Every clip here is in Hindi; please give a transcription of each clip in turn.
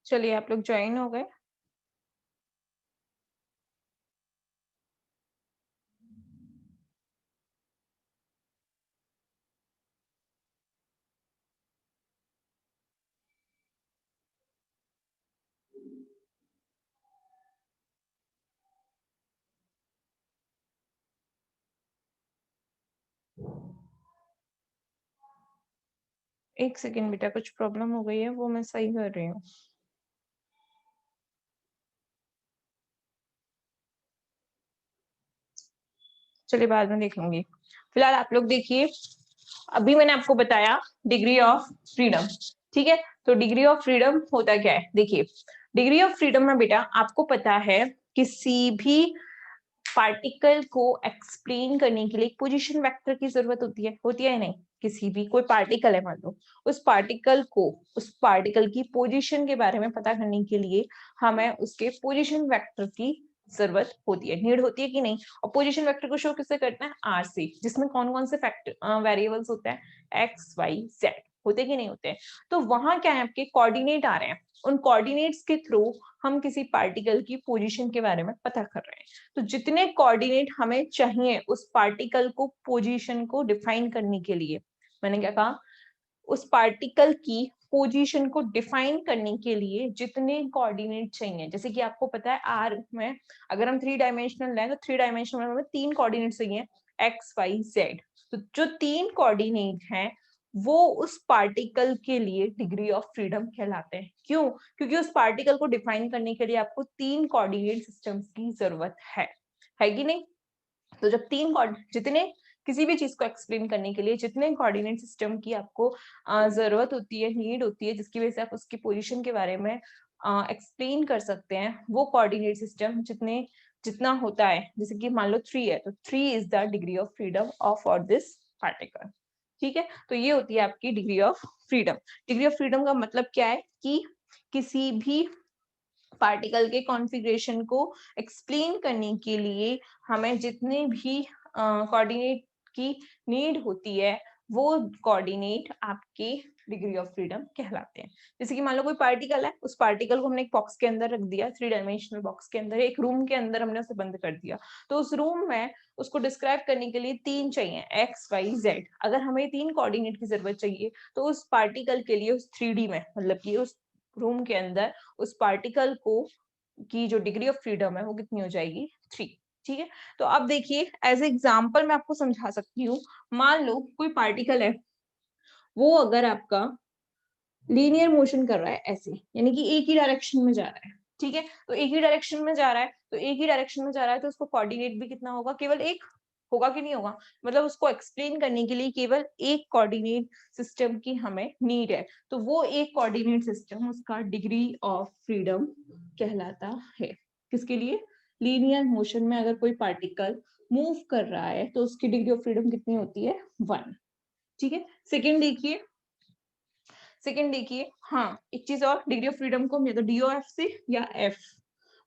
चलिए आप लोग ज्वाइन हो गए। एक सेकेंड बेटा, कुछ प्रॉब्लम हो गई है, वो मैं सही कर रही हूँ। चलिए बाद में देख लूंगी। फिलहाल आप लोग देखिए, अभी मैंने आपको बताया डिग्री ऑफ फ्रीडम। ठीक है, तो डिग्री ऑफ फ्रीडम होता क्या है? देखिए, डिग्री ऑफ फ्रीडम में बेटा आपको पता है किसी भी पार्टिकल को एक्सप्लेन करने के लिए एक पोजीशन वेक्टर की जरूरत होती है या नहीं? किसी भी कोई पार्टिकल है, मान लो, उस पार्टिकल को, उस पार्टिकल की पोजीशन के बारे में पता करने के लिए हमें उसके पोजीशन वेक्टर की जरूरत होती है, नीड होती है कि नहीं? और पोजीशन वेक्टर को शो किससे करते हैं? आर से, जिसमें कौन कौन से फैक्टर वेरिएबल्स होते हैं? एक्स वाई जेड होते कि नहीं होते? तो वहां क्या है, आपके कोऑर्डिनेट आ रहे हैं, उन कोऑर्डिनेट्स के थ्रू हम किसी पार्टिकल की पोजीशन के बारे में पता कर रहे हैं। तो जितने कोऑर्डिनेट हमें चाहिए उस पार्टिकल को पोजीशन को डिफाइन करने के लिए, मैंने क्या कहा, उस पार्टिकल की पोजीशन को डिफाइन करने के लिए जितने कोऑर्डिनेट चाहिए, जैसे कि आपको पता है आर में अगर हम 3 डायमेंशनल लें तो 3 डायमेंशनल में 3 कोऑर्डिनेट चाहिए, एक्स वाई जेड। तो जो 3 कोऑर्डिनेट हैं वो उस पार्टिकल के लिए डिग्री ऑफ फ्रीडम कहलाते हैं। क्यों? क्योंकि उस पार्टिकल को डिफाइन करने के लिए आपको 3 कोऑर्डिनेट सिस्टम्स की जरूरत है कि नहीं? तो जब जितने किसी भी चीज को एक्सप्लेन करने के लिए जितने कोऑर्डिनेट सिस्टम की आपको जरूरत होती है, नीड होती है, जिसकी वजह से आप उसकी पोजीशन के बारे में एक्सप्लेन कर सकते हैं, वो कोऑर्डिनेट सिस्टम जितना होता है, जैसे कि मान लो 3 है तो 3 is the degree of freedom of for this particle. ठीक है, तो ये होती है आपकी degree of freedom. Degree of freedom का मतलब क्या है कि किसी भी पार्टिकल के कॉन्फ़िगरेशन को एक्सप्लेन करने के लिए हमें जितने भी कोऑर्डिनेट की नीड होती है वो कोऑर्डिनेट आपके डिग्री ऑफ फ्रीडम कहलाते हैं। जैसे कि मान लो कोई पार्टिकल है, उस पार्टिकल को हमने एक बॉक्स के अंदर रख दिया, 3 डायमेंशनल बॉक्स के अंदर, एक रूम के अंदर हमने उसे बंद कर दिया। तो उस रूम में उसको डिस्क्राइब करने के लिए 3 चाहिए, एक्स वाई जेड। अगर हमें 3 कोऑर्डिनेट की जरूरत चाहिए तो उस पार्टिकल के लिए उस 3D में, मतलब कि उस रूम के अंदर उस पार्टिकल को की जो डिग्री ऑफ फ्रीडम है वो कितनी हो जाएगी? 3। ठीक है, तो अब देखिए एज एग्जांपल मैं आपको समझा सकती हूँ। मान लो कोई पार्टिकल है, वो अगर आपका लीनियर मोशन कर रहा है ऐसे, यानी कि एक ही डायरेक्शन में जा रहा है। ठीक है, तो एक ही डायरेक्शन में जा रहा है, तो एक ही डायरेक्शन में जा रहा है तो उसको कोऑर्डिनेट भी कितना होगा? केवल एक होगा कि नहीं होगा? मतलब उसको एक्सप्लेन करने के लिए केवल एक कोऑर्डिनेट सिस्टम की हमें नीड है, तो वो एक कोऑर्डिनेट सिस्टम उसका डिग्री ऑफ फ्रीडम कहलाता है। किसके लिए? लीनियर मोशन में अगर कोई पार्टिकल मूव कर रहा है तो उसकी डिग्री ऑफ फ्रीडम कितनी होती है? 1। ठीक है, सेकंड देखिए, हाँ एक चीज और, डिग्री ऑफ फ्रीडम को हम या तो डीओएफ से या एफ,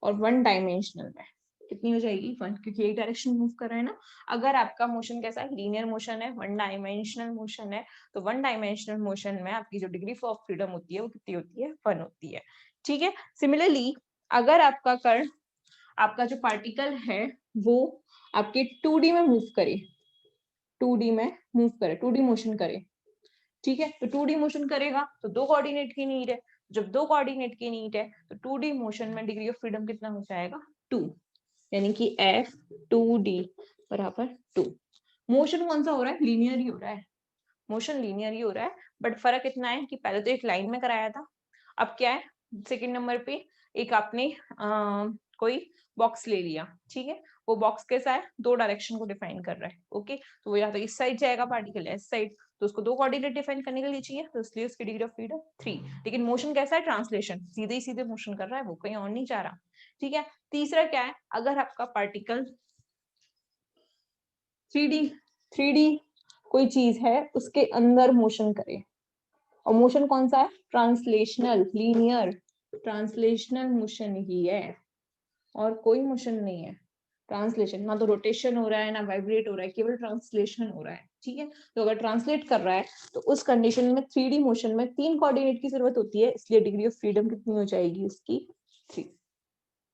और 1 डायमेंशनल में कितनी हो जाएगी? 1, क्योंकि एक डायरेक्शन मूव कर रहा है ना। अगर आपका मोशन कैसा है? लीनियर मोशन है, 1 डायमेंशनल मोशन है, तो 1 डायमेंशनल मोशन में आपकी जो डिग्री ऑफ फ्रीडम होती है वो कितनी होती है? 1 होती है। ठीक है, सिमिलरली अगर आपका कण, आपका जो पार्टिकल है वो आपके 2D में मूव करे, 2D में मूव करे, 2D मोशन करे, ठीक है, तो 2D मोशन करेगा तो 2 कोऑर्डिनेट की नीड है। जब 2 कोऑर्डिनेट की नीड है तो 2D मोशन में डिग्री ऑफ फ्रीडम कितना हो जाएगा? 2, यानी कि F 2D बराबर 2। मोशन कौन सा हो रहा है? लीनियर ही हो रहा है, मोशन लीनियर ही हो रहा है, बट फर्क इतना है कि पहले तो एक लाइन में कराया था, अब क्या है, सेकंड नंबर पे एक आपने कोई बॉक्स ले लिया। ठीक है, वो बॉक्स कैसा है? 2 डायरेक्शन को डिफाइन कर रहा है। ओके, तो वो या तो इस साइड जाएगा पार्टिकल, इस साइड, तो उसको 2 कोऑर्डिनेट डिफाइन करने के लिए चाहिए, तो इसलिए उसकी डिग्री ऑफ फ्रीडम 3। लेकिन मोशन कैसा है? ट्रांसलेशन, सीधे ही सीधे मोशन कर रहा है, वो कहीं और नहीं जा रहा। ठीक है, तीसरा क्या है? अगर आपका पार्टिकल 3D 3D कोई चीज है उसके अंदर मोशन करे, और मोशन कौन सा है? ट्रांसलेशनल, लीनियर ट्रांसलेशनल मोशन ही है, और कोई मोशन नहीं है। ट्रांसलेशन, ना तो रोटेशन हो रहा है ना वाइब्रेट हो रहा है, केवल ट्रांसलेशन हो रहा है। ठीक है। तो अगर ट्रांसलेट कर रहा है तो उस कंडीशन में 3D मोशन में 3 कोऑर्डिनेट की जरूरत होती है, इसलिए डिग्री ऑफ फ्रीडम कितनी हो जाएगी उसकी 3।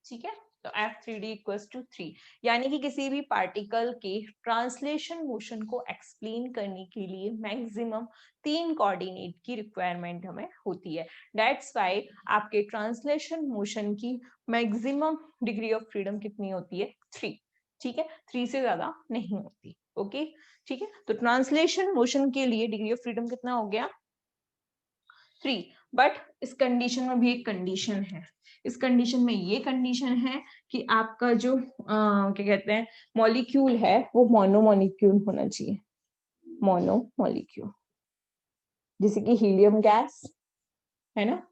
ठीक है, तो F3D इक्वल्स टू 3, यानी कि किसी भी पार्टिकल के ट्रांसलेशन मोशन को एक्सप्लेन करने के लिए मैक्सिमम 3 कोऑर्डिनेट की रिक्वायरमेंट हमें होती है। दैट्स व्हाई आपके ट्रांसलेशन मोशन की मैक्सिमम डिग्री ऑफ फ्रीडम कितनी होती है 3। ठीक है, 3 से ज्यादा नहीं होती। ओके, ठीक है। तो ट्रांसलेशन मोशन के लिए डिग्री ऑफ फ्रीडम कितना हो गया 3। बट इस कंडीशन में भी एक कंडीशन है। इस कंडीशन में ये कंडीशन है कि आपका जो क्या कहते हैं मॉलिक्यूल है वो मोनो मॉलिक्यूल होना चाहिए, मोनो मॉलिक्यूल, जैसे कि हीलियम गैस है ना,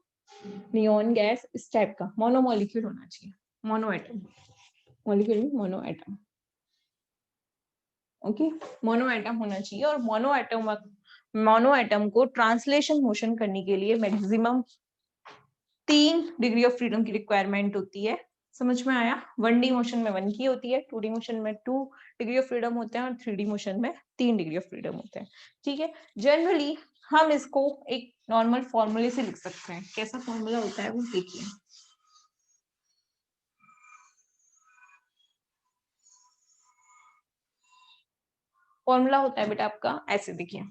नियॉन गैस, इस टाइप का मोनो मॉलिक्यूल होना चाहिए, mono atom, molecule mono atom. Okay, mono atom होना चाहिए। और मोनो एटम को ट्रांसलेशन मोशन करने के लिए मैक्सिमम 3 डिग्री ऑफ फ्रीडम की रिक्वायरमेंट होती है। समझ में आया? 1D मोशन में 1 की होती है, 2D मोशन में 2 डिग्री ऑफ फ्रीडम होते हैं और 3D मोशन में 3 डिग्री ऑफ फ्रीडम होते हैं। ठीक है, जनरली हम इसको एक नॉर्मल फॉर्मूले से लिख सकते हैं। कैसा फॉर्मूला होता है वो देखिए। फॉर्मूला होता है बेटा आपका ऐसे, देखिए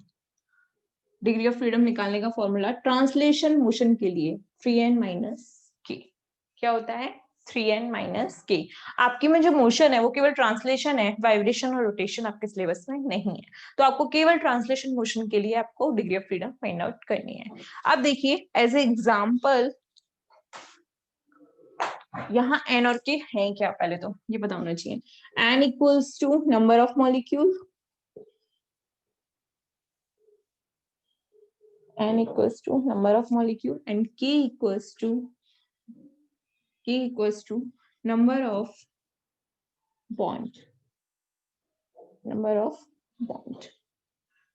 डिग्री ऑफ फ्रीडम निकालने का फॉर्मूला ट्रांसलेशन मोशन के लिए 3n माइनस के। क्या होता है 3n माइनस के। आपकी में जो मोशन है वो केवल ट्रांसलेशन है, वाइब्रेशन और रोटेशन आपके सिलेबस में नहीं है। तो आपको केवल ट्रांसलेशन मोशन के लिए आपको degree of freedom find out करनी है। अब देखिए एज ए एग्जाम्पल, यहाँ n और k है क्या, पहले तो ये पता होना चाहिए। n equals to number of molecule, n equals to number of molecule and k equals to number of bond, number of bond।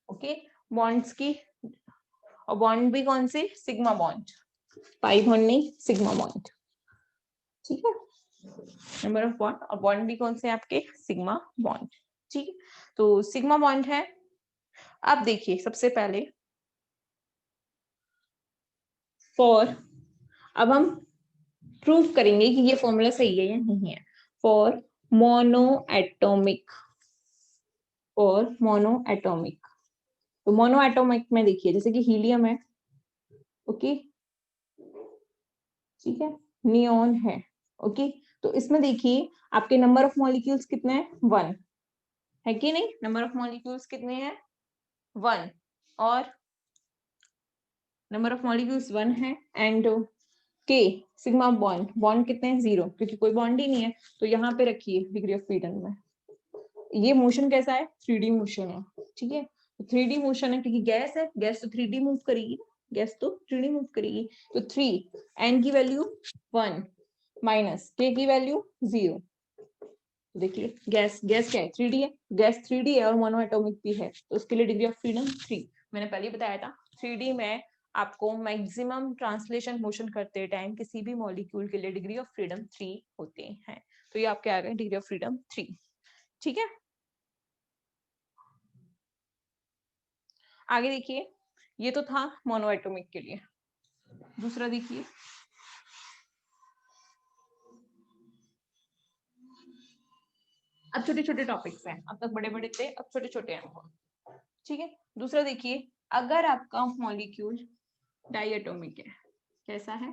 Okay, bonds की, और बॉन्ड भी कौन से, सिग्मा बॉन्ड, पाई बॉन्ड नहीं, सिग्मा बॉन्ड। ठीक है, नंबर ऑफ बॉन्ड, और बॉन्ड भी कौन से आपके, सिग्मा बॉन्ड। ठीक है, तो सिग्मा बॉन्ड है। अब देखिए सबसे पहले फॉर, अब हम प्रूव करेंगे कि ये फॉर्मूला सही है या नहीं है। फॉर मोनो एटॉमिक, और मोनो एटॉमिक, तो मोनो एटॉमिक में देखिए जैसे कि हीलियम है, ओके, ठीक है, नियॉन है, ओके। तो इसमें देखिए आपके नंबर ऑफ मॉलिक्यूल्स कितने हैं, 1 है कि नहीं, नंबर ऑफ मॉलिक्यूल्स कितने हैं 1, और नंबर ऑफ मॉलिक्यूल्स 1 है, एंड के सिग्मा बॉन्ड, बॉन्ड कितने हैं 0, क्योंकि कोई बॉन्ड ही नहीं है। तो यहाँ पे रखिए डिग्री ऑफ फ्रीडम में, ये मोशन कैसा है 3D मोशन है। ठीक है, 3D मोशन है क्योंकि गैस है, गैस तो 3D मूव करेगी, गैस तो 3D मूव करेगी। तो 3, n की वैल्यू 1 माइनस k की वैल्यू 0। देखिए गैस, गैस क्या है 3D है, गैस 3D है और मोनो एटॉमिक भी है, तो उसके लिए डिग्री ऑफ फ्रीडम 3। मैंने पहले ही बताया था 3D में आपको मैक्सिमम ट्रांसलेशन मोशन करते टाइम किसी भी मॉलिक्यूल के लिए डिग्री ऑफ फ्रीडम 3 होते हैं। तो ये आपके आ गए डिग्री ऑफ फ्रीडम 3। ठीक है, आगे देखिए, ये तो था मोनो एटॉमिक के लिए। दूसरा देखिए, अब छोटे छोटे टॉपिक्स हैं, अब तक बड़े बड़े थे, अब छोटे छोटे हैं। ठीक है, दूसरा देखिए, अगर आपका मॉलिक्यूल डाई एटॉमिक है, कैसा है,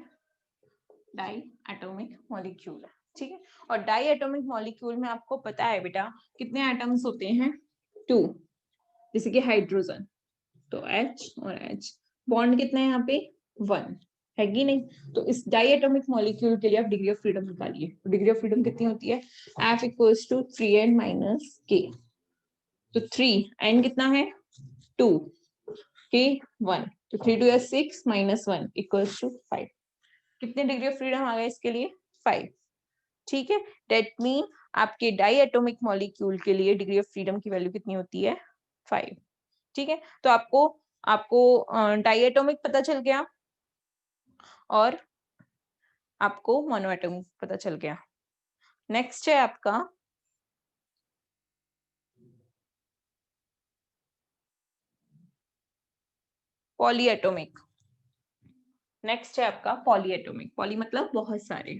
डाई एटॉमिक मॉलिक्यूल है। ठीक है, और डाई एटॉमिक मॉलिक्यूल में आपको पता है बेटा कितने एटम्स होते हैं 2, जैसे कि हाइड्रोजन, तो H और H, बॉन्ड कितना है यहाँ पे 1 है कि नहीं। तो इस डाइएटॉमिक मॉलिक्यूल के लिए आप डिग्री ऑफ फ्रीडम निकालिए। तो डिग्री ऑफ फ्रीडम कितनी होती है, F equals to 3n minus k। तो 3, n कितना है 2, k 1, तो 3 2 6 माइनस 1 इक्वल्स टू 5। कितने डिग्री ऑफ फ्रीडम आ गए इसके लिए 5। ठीक है, डेट मीन आपके डाइएटॉमिक मॉलिक्यूल के लिए डिग्री ऑफ फ्रीडम की वैल्यू कितनी होती है 5। ठीक है, तो आपको आपको डाइएटॉमिक पता चल गया और आपको मोनोएटॉमिक पता चल गया। नेक्स्ट है आपका पॉलीएटॉमिक। नेक्स्ट है आपका पॉलीएटॉमिक। पॉली मतलब बहुत सारे,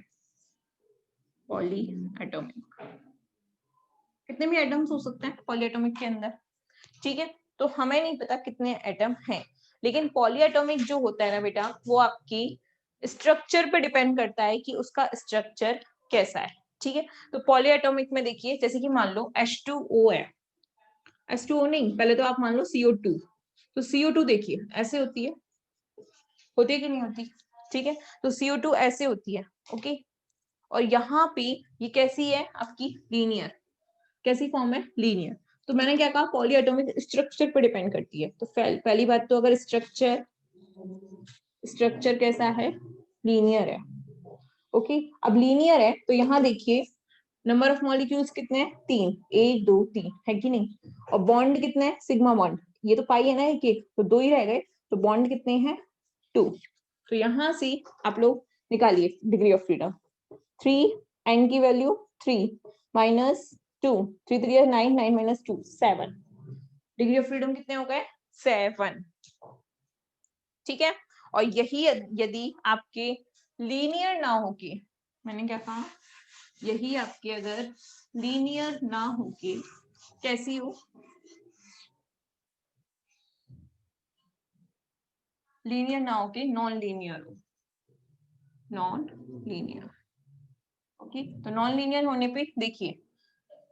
पॉलीएटॉमिक। कितने भी एटम्स हो सकते हैं पॉलीएटॉमिक के अंदर, ठीक है। तो हमें नहीं पता कितने एटम हैं, लेकिन पॉलीएटॉमिक जो होता है ना बेटा, वो आपकी स्ट्रक्चर पे डिपेंड करता है कि उसका स्ट्रक्चर कैसा है, ठीक है। तो पॉलीएटॉमिक में देखिए, जैसे कि मान लो H2O है, H2O नहीं, पहले तो आप मान लो CO2। तो CO2 देखिए ऐसे होती है कि नहीं होती, ठीक है। तो CO2 ऐसे होती है, ओके। और यहाँ पे ये कैसी है आपकी, लीनियर। कैसी फॉर्म है, लीनियर। तो मैंने क्या कहा, पॉलीएटॉमिक स्ट्रक्चर पर डिपेंड करती है। तो पहली बात तो अगर स्ट्रक्चर कैसा है, लीनियर है, ओके। अब लीनियर है तो यहाँ देखिए नंबर ऑफ मॉलिक्यूल्स कितने हैं, 3, 1 2 3 है कि नहीं। और बॉन्ड कितने हैं, सिग्मा बॉन्ड, ये तो पाई है ना एक एक, तो 2 ही रह गए। तो बॉन्ड कितने हैं, 2। तो यहाँ से आप लोग निकालिए डिग्री ऑफ फ्रीडम। 3, n की value 3 minus 2, 3 3 9, 9 minus 2 7। Degree of freedom कितने हो गए, 7, ठीक है। और यही यदि आपके लीनियर ना हो के, मैंने क्या कहा, यही आपके अगर लीनियर ना हो के कैसी हो, लीनियर ना हो के नॉन लीनियर हो, नॉन लीनियर, ओके। तो नॉन लीनियर होने पे देखिए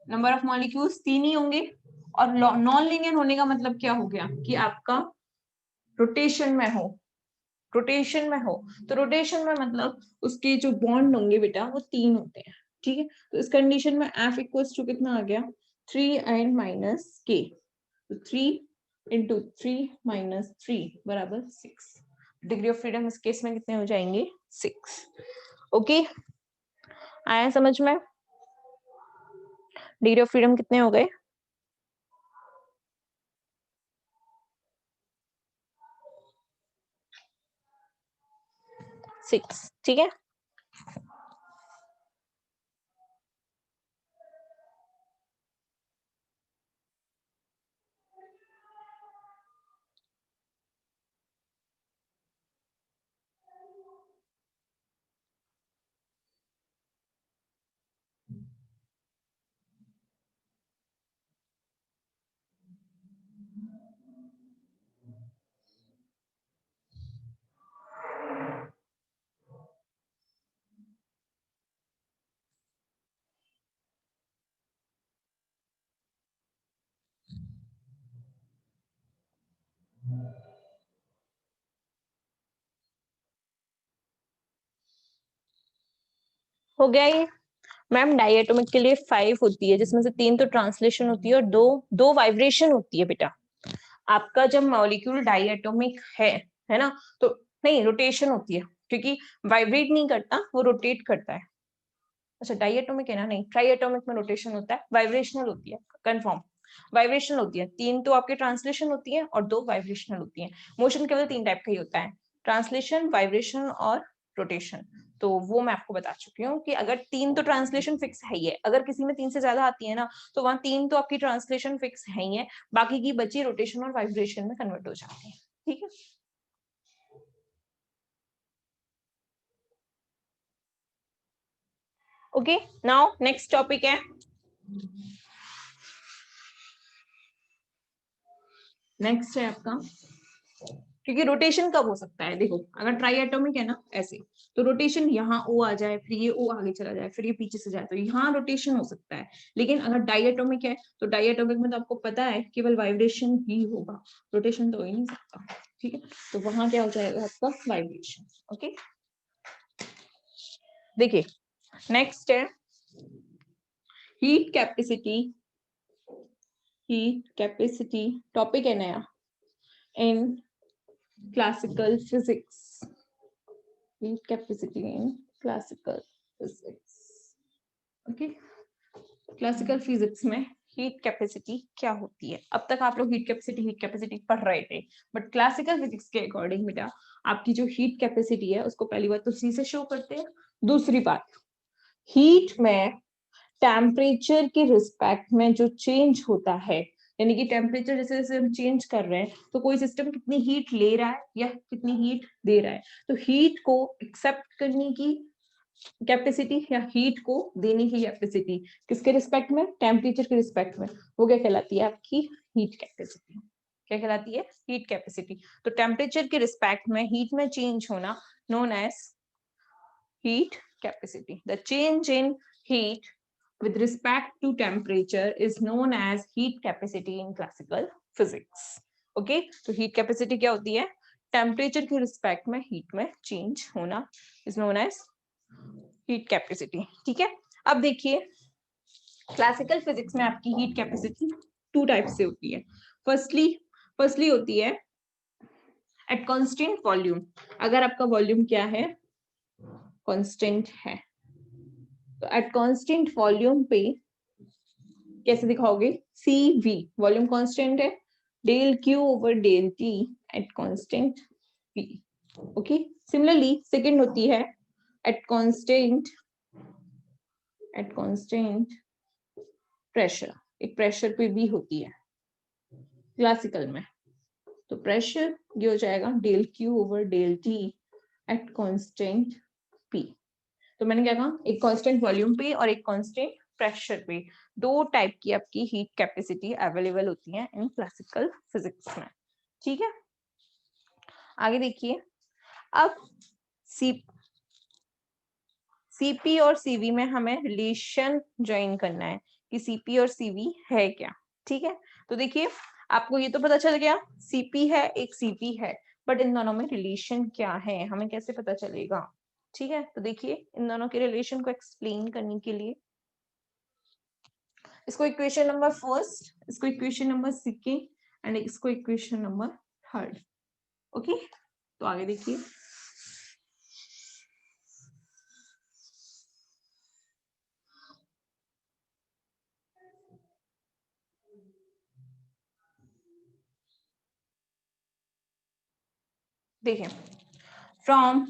नंबर ऑफ मॉलिक्यूल्स 3 ही होंगे। और नॉन लीनियर होने का मतलब क्या हो गया कि आपका रोटेशन में हो, रोटेशन में हो। तो रोटेशन में मतलब उसके जो बॉन्ड होंगे बेटा वो 3 होते हैं, ठीक है। तो इस कंडीशन में F इक्वल्स टू कितना आ गया, 3n माइनस के। तो 3 इंटू 3 माइनस 3 बराबर 6। डिग्री ऑफ फ्रीडम इस केस में कितने हो जाएंगे, 6, ओके। आया समझ में, डिग्री ऑफ फ्रीडम कितने हो गए, 6, ठीक है। हो गया ये। मैम डाइएटोमिक के लिए 5 होती है, जिसमें से 3 तो ट्रांसलेशन होती है और दो वाइब्रेशन होती है बेटा। आपका जब मॉलिक्यूल डाइएटोमिक है ना, तो नहीं रोटेशन होती है, क्योंकि वाइब्रेट नहीं करता, वो रोटेट करता है। अच्छा डाइएटोमिक है ना, नहीं ट्राइएटोमिक में रोटेशन होता है, वाइब्रेशनल होती है, कंफर्म वाइब्रेशनल होती है। 3 तो आपके ट्रांसलेशन होती है और 2 वाइब्रेशनल होती है। मोशन केवल 3 टाइप का ही होता है, ट्रांसलेशन, वाइब्रेशन और रोटेशन। तो वो मैं आपको बता चुकी हूँ कि अगर 3 तो ट्रांसलेशन फिक्स है ही है, अगर किसी में 3 से ज्यादा आती है ना, तो वहां 3 तो आपकी ट्रांसलेशन फिक्स है ही है, बाकी की बची रोटेशन और वाइब्रेशन में कन्वर्ट हो जाती है, ठीक है। ओके, नाउ नेक्स्ट टॉपिक है, नेक्स्ट है आपका, क्योंकि रोटेशन कब हो सकता है, देखो अगर ट्राई एटॉमिक है ना ऐसे, तो रोटेशन यहाँ ओ आ जाए, फिर ये ओ आगे चला जाए, फिर ये पीछे से जाए, तो यहाँ रोटेशन हो सकता है। लेकिन अगर डाई एटॉमिक है, तो डाई एटॉमिक में तो आपको पता है केवल वाइब्रेशन ही होगा, रोटेशन तो हो ही नहीं सकता, ठीक है। तो वहां क्या हो जाएगा आपका, वाइब्रेशन, ओके। देखिए नेक्स्ट है heat capacity, heat capacity topic है नया in classical physics, heat capacity in classical physics, okay। Classical physics में हीट कैपेसिटी क्या होती है, अब तक आप लोग हीट कैपेसिटी पढ़ रहे थे, बट क्लासिकल फिजिक्स के अकॉर्डिंग बेटा आपकी जो हीट कैपेसिटी है उसको पहली बात तो सी से शो करते हैं। दूसरी बात, हीट में टेम्परेचर के रिस्पेक्ट में जो चेंज होता है, यानी कि टेम्परेचर जैसे जैसे हम चेंज कर रहे हैं तो कोई सिस्टम कितनी हीट ले रहा है या कितनी हीट दे रहा है, तो हीट को एक्सेप्ट करने की कैपेसिटी या हीट को देने की कैपेसिटी किसके रिस्पेक्ट में, टेम्परेचर के रिस्पेक्ट में, वो क्या कहलाती है आपकी हीट कैपेसिटी। क्या कहलाती है, हीट कैपेसिटी। तो टेम्परेचर के रिस्पेक्ट में हीट में चेंज होना known as heat capacity. The change in heat with respect to temperature is known as heat capacity in classical physics. Okay, तो heat capacity क्या होती है, टेम्परेचर के रिस्पेक्ट में हीट में चेंज होना is known as heat capacity. ठीक है, अब देखिए क्लासिकल फिजिक्स में आपकी हीट कैपेसिटी टू टाइप से होती है। फर्स्टली होती है एट कांस्टेंट वॉल्यूम। अगर आपका वॉल्यूम क्या है, कांस्टेंट है, तो एट कांस्टेंट वॉल्यूम पे कैसे दिखाओगे, CV वॉल्यूम कांस्टेंट है, del Q over del T at constant V। Okay, similarly second होती है एट कांस्टेंट प्रेशर। एक प्रेशर पे भी होती है क्लासिकल में, तो प्रेशर ये हो जाएगा del Q over del T at constant P। तो मैंने क्या कहा, एक कांस्टेंट वॉल्यूम पे और एक कांस्टेंट प्रेशर पे दो टाइप की आपकी हीट कैपेसिटी अवेलेबल होती है इन क्लासिकल फिजिक्स में। ठीक है, आगे देखिए, अब CP और CV में हमें रिलेशन ज्वाइन करना है कि CP और CV है क्या। ठीक है, तो देखिए आपको ये तो पता चल गया CP है एक CP है, बट इन दोनों में रिलेशन क्या है हमें कैसे पता चलेगा। ठीक है, तो देखिए इन दोनों के रिलेशन को एक्सप्लेन करने के लिए इसको इक्वेशन नंबर फर्स्ट, इसको इक्वेशन नंबर सेकेंड एंड इसको इक्वेशन नंबर थर्ड। ओके, तो आगे देखिए, देखिए from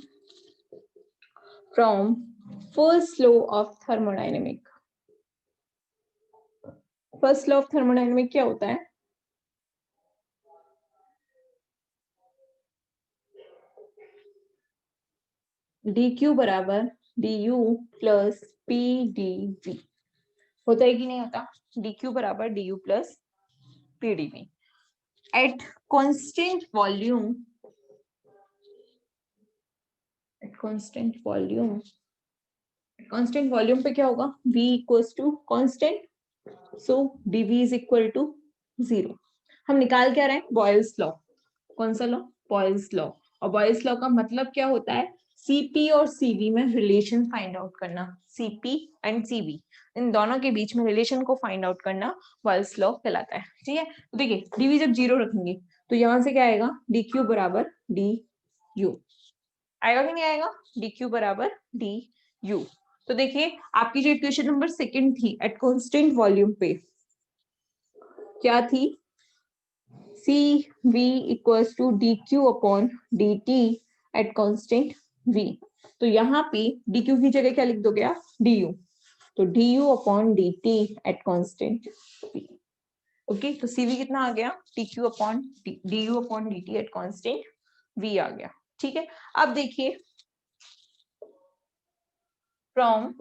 first law of thermodynamic. First law of thermodynamic क्या होता है, dq बराबर du प्लस pdv। होता है कि नहीं होता, dq बराबर du plus pdv at constant volume. At constant volume पे क्या होगा, v equals to constant, so dv is equal to 0। हम निकाल क्या रहे हैं, बॉयल्स लॉ। कौन सा लॉ, बॉयल्स लॉ। और बॉयल्स लॉ का मतलब क्या होता है, CP और CV में रिलेशन फाइंड आउट करना। CP एंड CV इन दोनों के बीच में रिलेशन को फाइंड आउट करना बॉयल्स लॉ कहलाता है। ठीक है, तो देखिए dv जब 0 रखेंगे तो यहां से क्या आएगा, dq बराबर du आएगा कि नहीं आएगा, dq बराबर du। तो देखिए आपकी जो इक्वेशन नंबर सेकंड थी एट कांस्टेंट वॉल्यूम पे क्या थी, CV equals to dq upon dt at constant v। तो यहाँ पे dq की जगह क्या लिख दोगे आप, du, तो du upon dt at constant v। Okay, तो CV कितना आ गया, dq upon du upon dt at constant v आ गया। ठीक है, अब देखिए from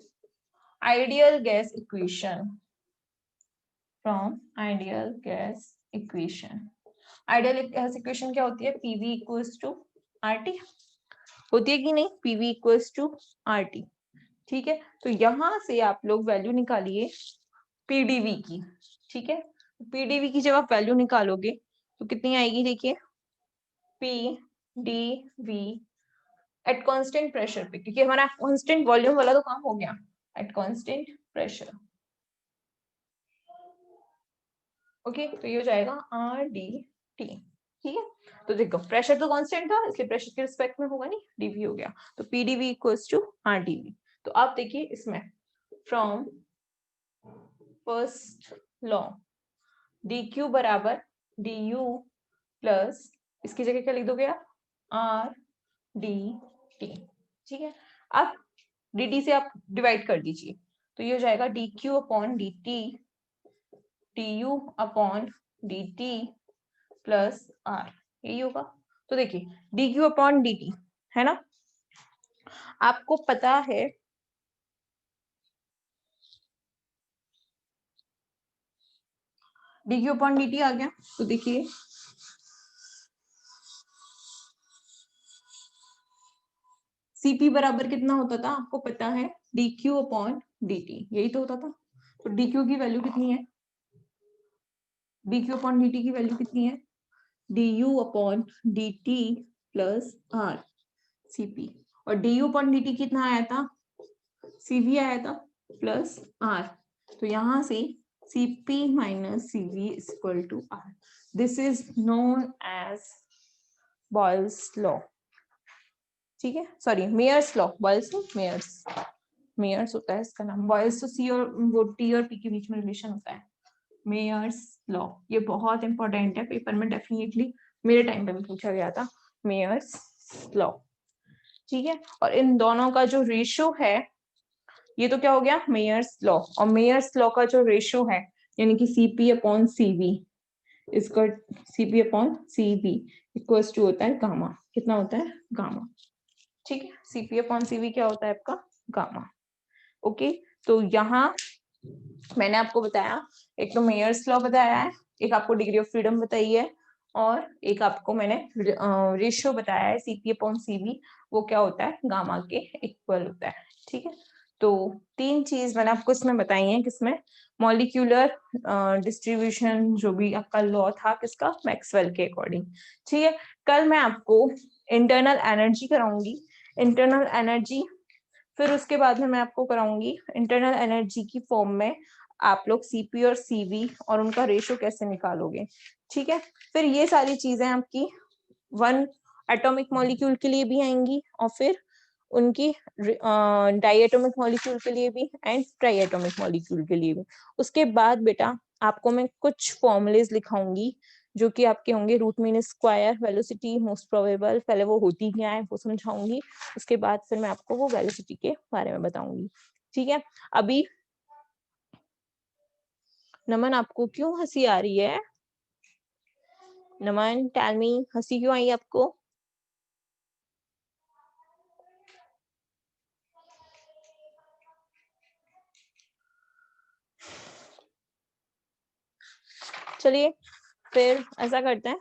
ideal gas equation, ideal gas equation क्या होती है, PV इक्वल्स टू RT होती है कि नहीं, PV इक्वल्स टू RT। ठीक है, तो यहां से आप लोग वैल्यू निकालिए PdV की। ठीक है, PdV की जब आप वैल्यू निकालोगे तो कितनी आएगी, देखिए PdV एट कांस्टेंट प्रेशर पे, क्योंकि हमारा कांस्टेंट वॉल्यूम वाला तो काम हो गया, एट कांस्टेंट प्रेशर। ओके, तो ये हो जाएगा RdT। ठीक है, तो देखो प्रेशर तो कांस्टेंट था इसलिए प्रेशर के रिस्पेक्ट में होगा नहीं, dV हो गया, तो PdV इक्वल्स टू RdV। तो आप देखिए इसमें फ्रॉम फर्स्ट लॉ dq बराबर du प्लस इसकी जगह क्या लिख दोगे आप, RdT। ठीक है, अब dt से आप डिवाइड कर दीजिए तो ये हो जाएगा dq upon dt du upon dt plus r, यही होगा। तो देखिए dq अपॉन dt है ना, आपको पता है dq अपॉन dt आ गया। तो देखिए cp बराबर कितना होता था, आपको पता है dq अपॉन dt, यही तो होता था। तो dq की वैल्यू कितनी है, dq अपॉन dt की वैल्यू कितनी है, du upon dt plus r cp, और du अपॉन dt कितना आया था, cv आया था प्लस r। तो यहां से cp minus cv is equal to r। This is known as Boyle's law, ठीक है, sorry Mayer's law, Boyle's Mayer's, Mayer's होता है इसका नाम, बॉयल्स तो सी और वो टी और पी के बीच में रिलेशन होता है, मेयर्स लॉ। ये बहुत इंपॉर्टेंट है, पेपर में डेफिनेटली मेरे टाइम पे भी पूछा गया था, मेयर्स लॉ, ठीक है। और इन दोनों का जो रेशियो है, ये तो क्या हो गया मेयर्स लॉ, और मेयर्स लॉ का जो रेशियो है यानी कि सीपी अपॉन सीवी, इसका CP upon CV equals to होता है गामा, कितना होता है गामा, ठीक है। सीपी अपॉन सीवी क्या होता है आपका गामा, ओके। तो यहाँ मैंने आपको बताया, एक तो मेयर्स लॉ बताया है, एक आपको डिग्री ऑफ फ्रीडम बताई है, और एक आपको मैंने रेशियो बताया है सीपी अपॉन सीवी, वो क्या होता है गामा के इक्वल होता है, ठीक है। तो तीन चीज मैंने आपको इसमें बताई है, किसमें, मॉलिक्यूलर डिस्ट्रीब्यूशन जो भी आपका लॉ था किसका, मैक्सवेल के अकॉर्डिंग, ठीक है। कल मैं आपको इंटरनल एनर्जी कराऊंगी, इंटरनल एनर्जी, फिर उसके बाद में मैं आपको कराऊंगी इंटरनल एनर्जी की फॉर्म में आप लोग सीपी और सीवी और उनका रेशियो कैसे निकालोगे, ठीक है। फिर ये सारी चीजें आपकी वन एटॉमिक मॉलिक्यूल के लिए भी आएंगी, और फिर उनकी डाई एटॉमिक मॉलिक्यूल के लिए भी एंड ट्राई एटॉमिक मॉलिक्यूल के लिए भी। उसके बाद बेटा आपको मैं कुछ फॉर्मुलेज लिखाऊंगी जो कि आपके होंगे, root mean square, velocity, most probable, पहले वो होती क्या है वो समझाऊंगी, उसके बाद फिर मैं आपको वो वेलोसिटी के बारे में बताऊंगी, ठीक है। अभी नमन आपको क्यों हंसी आ रही है, नमन टेल मी हंसी क्यों आई आपको, चलिए फिर ऐसा करते हैं,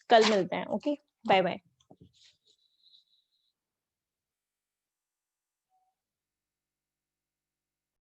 कल मिलते हैं, ओके, बाय बाय।